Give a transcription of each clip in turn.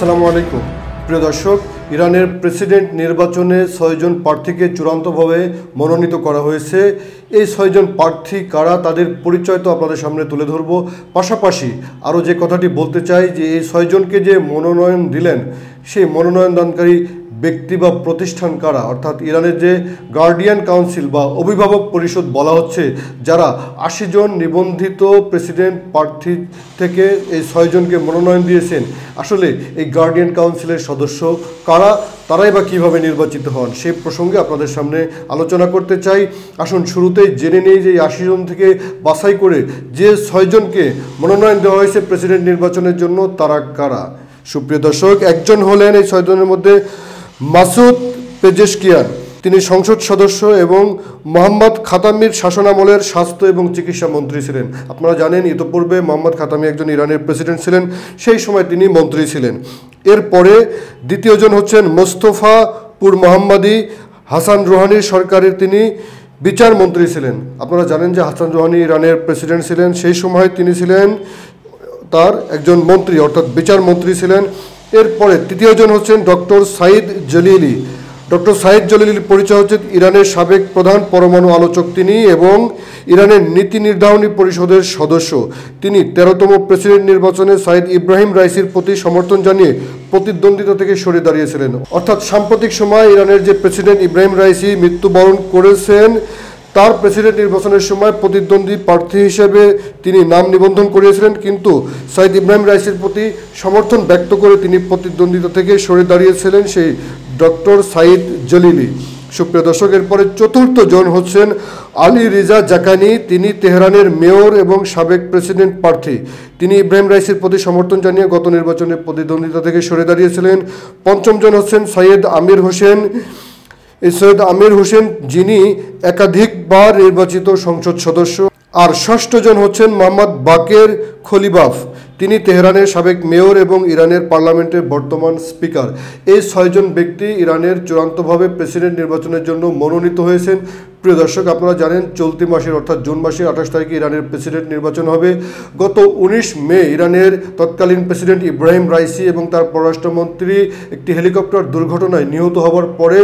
আসসালামু আলাইকুম প্রিয় দর্শক, ইরানের প্রেসিডেন্ট নির্বাচনে 6 জন প্রার্থীকে চূড়ান্তভাবে মনোনীত করা হয়েছে। এই 6 জন প্রার্থী কারা, তাদের পরিচয় তো আপনাদের সামনে তুলে ধরব। পাশাপাশি আরও যে কথাটি বলতে চাই যে এই 6 জনকে যে মনোনয়ন দিলেন সেই মনোনয়নদানকারী ব্যক্তি বা প্রতিষ্ঠান কারা, অর্থাৎ ইরানের যে গার্ডিয়ান কাউন্সিল বা অভিভাবক পরিষদ বলা হচ্ছে, যারা 80 জন নিবন্ধিত প্রেসিডেন্ট প্রার্থী থেকে এই 6 জনকে মনোনয়ন দিয়েছেন। আসলে এই গার্ডিয়ান কাউন্সিলের সদস্য কারা, তারাই বা কীভাবে নির্বাচিত হন, সেই প্রসঙ্গে আপনাদের সামনে আলোচনা করতে চাই। আসুন শুরুতেই জেনে নেই যে 80 জন থেকে বাছাই করে যে 6 জনকে মনোনয়ন দেওয়া হয়েছে প্রেসিডেন্ট নির্বাচনের জন্য, তারা কারা। সুপ্রিয় দর্শক, একজন হলেন এই 6 জনের মধ্যে মাসুদ পেজেশকিয়ান, তিনি সংসদ সদস্য এবং মোহাম্মদ খাতামির শাসনামলের স্বাস্থ্য এবং চিকিৎসা মন্ত্রী ছিলেন। আপনারা জানেন ইতোপূর্বে মোহাম্মদ খাতামি একজন ইরানের প্রেসিডেন্ট ছিলেন, সেই সময় তিনি মন্ত্রী ছিলেন। এরপরে দ্বিতীয়জন হচ্ছেন মোস্তফা পুর মোহাম্মদী, হাসান রুহানির সরকারের তিনি বিচার মন্ত্রী ছিলেন। আপনারা জানেন যে হাসান রুহানি ইরানের প্রেসিডেন্ট ছিলেন, সেই সময় তিনি ছিলেন তার একজন মন্ত্রী, অর্থাৎ বিচার মন্ত্রী ছিলেন। এরপরে তৃতীয়জন হচ্ছেন ডক্টর সাইদ জলিলি। ডক্টর সাইদ জলিলির পরিচয় হচ্ছে ইরানের সাবেক প্রধান পরমাণু আলোচক তিনি এবং ইরানের নীতি নির্ধারণী পরিষদের সদস্য। তিনি 13তম প্রেসিডেন্ট নির্বাচনে সাইদ ইব্রাহিম রাইসির প্রতি সমর্থন জানিয়ে প্রতিদ্বন্দ্বিতা থেকে সরে দাঁড়িয়েছিলেন। অর্থাৎ সাম্প্রতিক সময় ইরানের যে প্রেসিডেন্ট ইব্রাহিম রাইসি মৃত্যুবরণ করেছেন, তার প্রেসিডেন্ট নির্বাচনের সময় প্রতিদ্বন্দ্বী প্রার্থী হিসেবে তিনি নাম নিবন্ধন করিয়েছিলেন, কিন্তু সাইদ ইব্রাহিম রাইসির প্রতি সমর্থন ব্যক্ত করে তিনি প্রতিদ্বন্দ্বিতা থেকে সরে দাঁড়িয়েছিলেন সেই ডক্টর সাইদ জলিলি। সুপ্রিয় দর্শক, এরপরে চতুর্থ জন হচ্ছেন আলী রিজা জাকানি, তিনি তেহরানের মেয়র এবং সাবেক প্রেসিডেন্ট প্রার্থী। তিনি ইব্রাহিম রাইসির প্রতি সমর্থন জানিয়ে গত নির্বাচনে প্রতিদ্বন্দ্বিতা থেকে সরে দাঁড়িয়েছিলেন। পঞ্চম জন হচ্ছেন সৈয়দ আমির হোসেন। এই সৈয়দ আমির হোসেন যিনি একাধিকবার নির্বাচিত সংসদ সদস্য। আর ষষ্ঠ জন হচ্ছেন মোহাম্মদ বাকের খলিবাফ, তিনি তেহরানের সাবেক মেয়র এবং ইরানের পার্লামেন্টের বর্তমান স্পিকার। এই 6 জন ব্যক্তি ইরানের চূড়ান্তভাবে প্রেসিডেন্ট নির্বাচনের জন্য মনোনীত হয়েছেন। প্রিয় দর্শক, আপনারা জানেন চলতি মাসের অর্থাৎ জুন মাসের 28 তারিখে ইরানের প্রেসিডেন্ট নির্বাচন হবে। গত 19 মে ইরানের তৎকালীন প্রেসিডেন্ট ইব্রাহিম রাইসি এবং তার পররাষ্ট্রমন্ত্রী একটি হেলিকপ্টার দুর্ঘটনায় নিহত হওয়ার পরে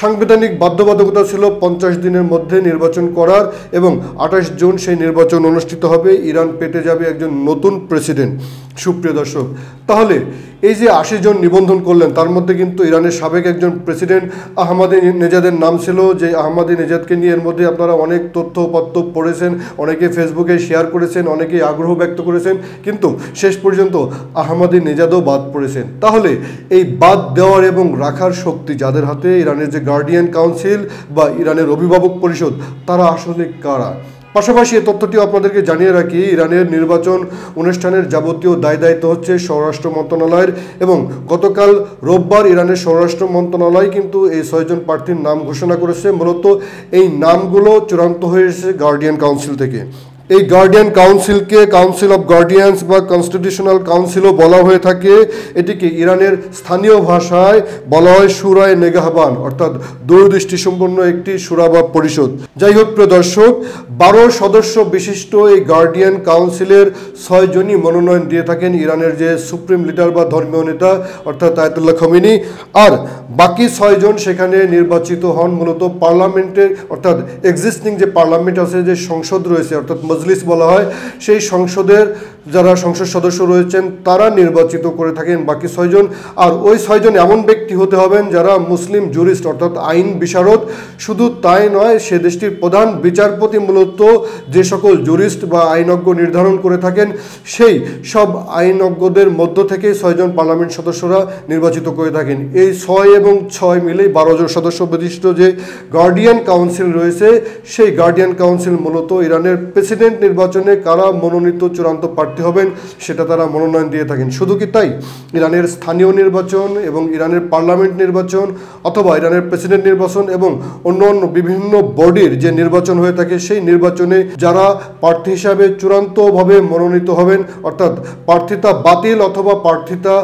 সাংবিধানিক বাধ্যবাধকতা ছিল 50 দিনের মধ্যে নির্বাচন করার এবং 28 জুন সেই নির্বাচন অনুষ্ঠিত হবে। ইরান পেতে যাবে একজন নতুন প্রেসিডেন্ট। সুপ্রিয় দর্শক, তাহলে এই যে 80 জন নিবন্ধন করলেন, তার মধ্যে কিন্তু ইরানের সাবেক একজন প্রেসিডেন্ট আহমাদি নেজাদের নাম ছিল। যে আহমাদি নেজাদকে নিয়ে এর মধ্যে আপনারা অনেক তথ্যপত্র পড়েছেন, অনেকে ফেসবুকে শেয়ার করেছেন, অনেকে আগ্রহ ব্যক্ত করেছেন, কিন্তু শেষ পর্যন্ত আহমাদি নেজাদও বাদ পড়েছেন। তাহলে এই বাদ দেওয়ার এবং রাখার শক্তি যাদের হাতে, ইরানের যে গার্ডিয়ান কাউন্সিল বা ইরানের অভিভাবক পরিষদ, তারা আসলে কারা। পাশাপাশি এই তথ্যটিও আপনাদেরকে জানিয়ে রাখি, ইরানের নির্বাচন অনুষ্ঠানের যাবতীয় দায় দায়িত্ব হচ্ছে স্বরাষ্ট্র মন্ত্রণালয়ের এবং গতকাল রোববার ইরানের স্বরাষ্ট্র মন্ত্রণালয় কিন্তু এই 6 জন প্রার্থীর নাম ঘোষণা করেছে। মূলত এই নামগুলো চূড়ান্ত হয়েছে গার্ডিয়ান কাউন্সিল থেকে। এই গার্ডিয়ান কাউন্সিলকে কাউন্সিল অফ গার্ডিয়ানস বা কনস্টিটিউশনাল কাউন্সিলও বলা হয়ে থাকে। এটিকে ইরানের স্থানীয় ভাষায় বলা হয় শুরায় নেগাহবান, অর্থাৎ দূরদৃষ্টিসম্পন্ন একটি শুরা বা পরিষদ। যাই হোক প্রিয় দর্শক, 12 সদস্য বিশিষ্ট এই গার্ডিয়ান কাউন্সিলের 6 জনই মনোনয়ন দিয়ে থাকেন ইরানের যে সুপ্রিম লিডার বা ধর্মীয় নেতা, অর্থাৎ আয়াতুল্লাহ খামেনি। আর বাকি 6 জন সেখানে নির্বাচিত হন মূলত পার্লামেন্টের, অর্থাৎ এক্সিস্টিং যে পার্লামেন্ট আছে, যে সংসদ রয়েছে, অর্থাৎ মজলিস বলা হয়, সেই সংসদের যারা সংসদ সদস্য রয়েছেন তারা নির্বাচিত করে থাকেন বাকি 6 জন। আর ওই 6 জন এমন ব্যক্তি হতে হবেন যারা মুসলিম জুরিস্ট, অর্থাৎ আইন বিশারদ। শুধু তাই নয়, সে দেশটির প্রধান বিচারপতি মূলত যে সকল জুরিস্ট বা আইনজ্ঞ নির্ধারণ করে থাকেন, সেই সব আইনজ্ঞদের মধ্য থেকে 6 জন পার্লামেন্ট সদস্যরা নির্বাচিত করে থাকেন। এই 6 এবং 6 মিলেই 12 জন সদস্য বিশিষ্ট যে গার্ডিয়ান কাউন্সিল রয়েছে, সেই গার্ডিয়ান কাউন্সিল মূলত ইরানের প্রেসিডেন্ট নির্বাচনে কারা মনোনীত চূড়ান্ত প্রার্থী হবেন সেটা তারা মনোনয়ন দিয়ে থাকেন। শুধু কি তাই, ইরানের স্থানীয় নির্বাচন এবং ইরানের পার্লামেন্ট নির্বাচন অথবা ইরানের প্রেসিডেন্ট নির্বাচন এবং অন্যান্য বিভিন্ন বডির যে নির্বাচন হয়ে থাকে, সেই নির্বাচনে যারা প্রার্থী হিসাবে চূড়ান্তভাবে মনোনীত হবেন, অর্থাৎ প্রার্থিতা বাতিল অথবা প্রার্থিতা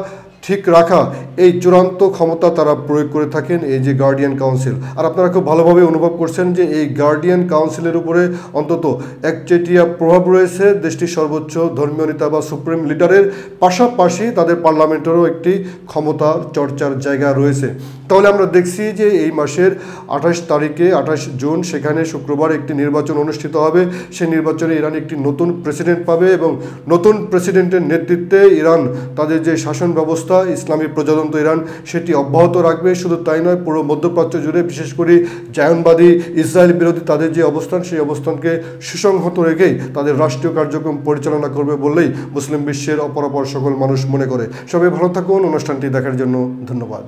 ঠিক রাখা এই চূড়ান্ত ক্ষমতা তারা প্রয়োগ করে থাকেন এই যে গার্ডিয়ান কাউন্সিল। আর আপনারা খুব ভালোভাবে অনুভব করছেন যে এই গার্ডিয়ান কাউন্সিলের উপরে অন্তত একচেটিয়া প্রভাব রয়েছে দেশটির সর্বোচ্চ ধর্মীয় নেতা বা সুপ্রিম লিডারের, পাশাপাশি তাদের পার্লামেন্টেরও একটি ক্ষমতা চর্চার জায়গা রয়েছে। তাহলে আমরা দেখছি যে এই মাসের 28 তারিখে 28 জুন সেখানে শুক্রবার একটি নির্বাচন অনুষ্ঠিত হবে। সেই নির্বাচনে ইরান একটি নতুন প্রেসিডেন্ট পাবে এবং নতুন প্রেসিডেন্টের নেতৃত্বে ইরান তাদের যে শাসন ব্যবস্থা ইসলামী প্রজাতন্ত্র ইরান সেটি অব্যাহত রাখবে। শুধু তাই নয়, পুরো মধ্যপ্রাচ্য জুড়ে বিশেষ করে জায়নবাদী ইসরায়েল বিরোধী তাদের যে অবস্থান সেই অবস্থানকে সুসংহত রেখেই তাদের রাষ্ট্রীয় কার্যক্রম পরিচালনা করবে বললেই মুসলিম বিশ্বের অপরাপর সকল মানুষ মনে করে। সবাই ভালো থাকুন। অনুষ্ঠানটি দেখার জন্য ধন্যবাদ।